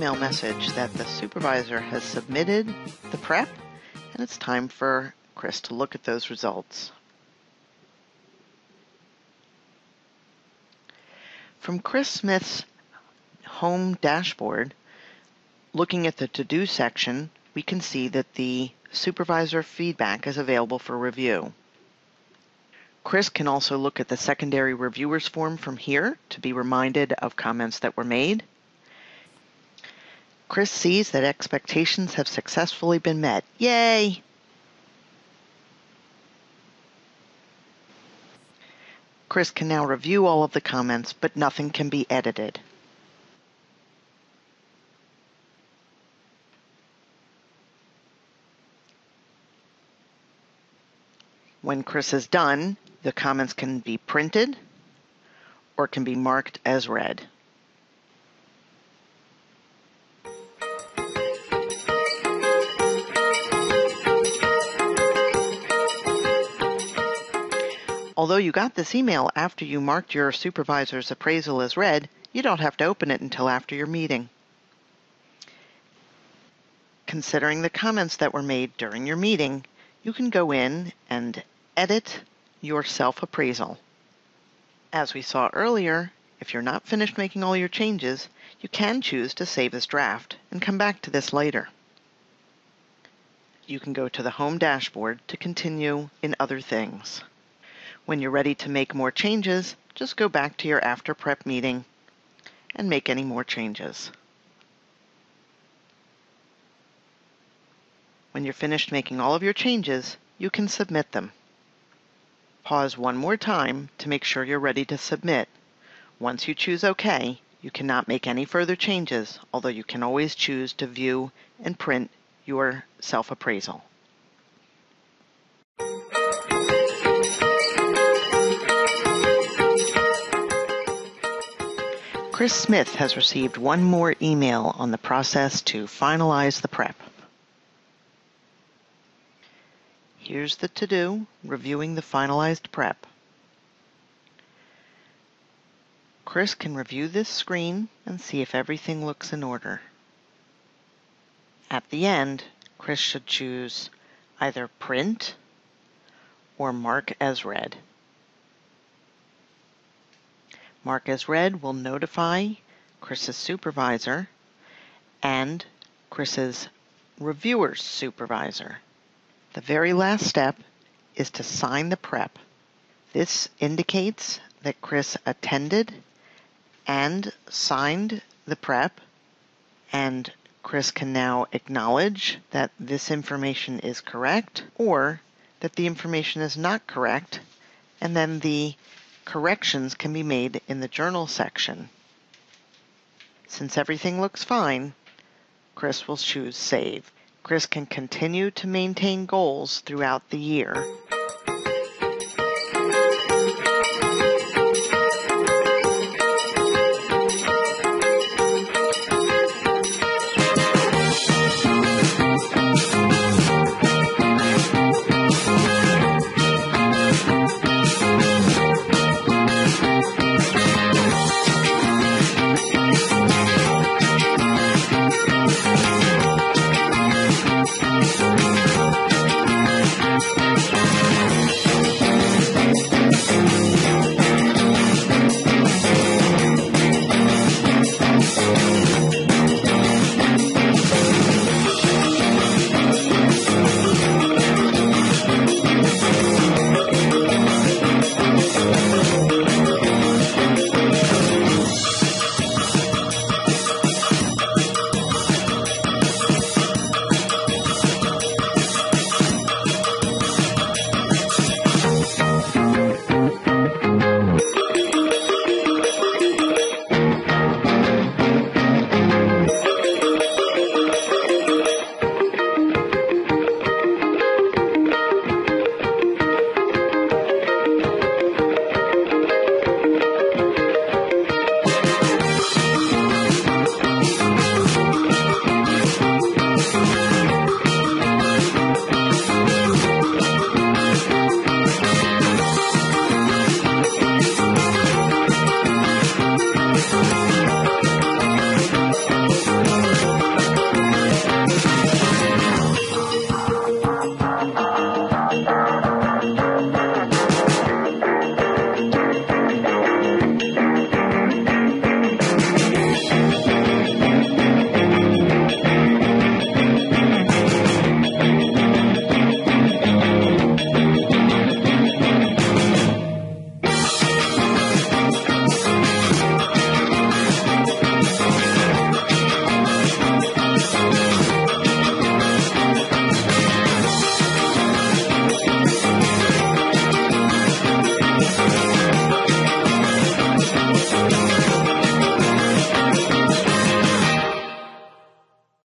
email message that the supervisor has submitted the prep, and it's time for Chris to look at those results. From Chris Smith's home dashboard, looking at the to-do section, we can see that the supervisor feedback is available for review. Chris can also look at the secondary reviewers form from here to be reminded of comments that were made. Chris sees that expectations have successfully been met. Yay! Chris can now review all of the comments, but nothing can be edited. When Chris is done, the comments can be printed or can be marked as read. Although you got this email after you marked your supervisor's appraisal as read, you don't have to open it until after your meeting. Considering the comments that were made during your meeting, you can go in and edit your self-appraisal. As we saw earlier, if you're not finished making all your changes, you can choose to save this draft and come back to this later. You can go to the home dashboard to continue in other things. When you're ready to make more changes, just go back to your after prep meeting and make any more changes. When you're finished making all of your changes, you can submit them. Pause one more time to make sure you're ready to submit. Once you choose OK, you cannot make any further changes, although you can always choose to view and print your self-appraisal. Chris Smith has received one more email on the process to finalize the prep. Here's the to-do, reviewing the finalized prep. Chris can review this screen and see if everything looks in order. At the end, Chris should choose either print or mark as read. Mark as read will notify Chris's supervisor and Chris's reviewer's supervisor. The very last step is to sign the prep. This indicates that Chris attended and signed the prep, and Chris can now acknowledge that this information is correct or that the information is not correct, and then the corrections can be made in the journal section. Since everything looks fine, Chris will choose Save. Chris can continue to maintain goals throughout the year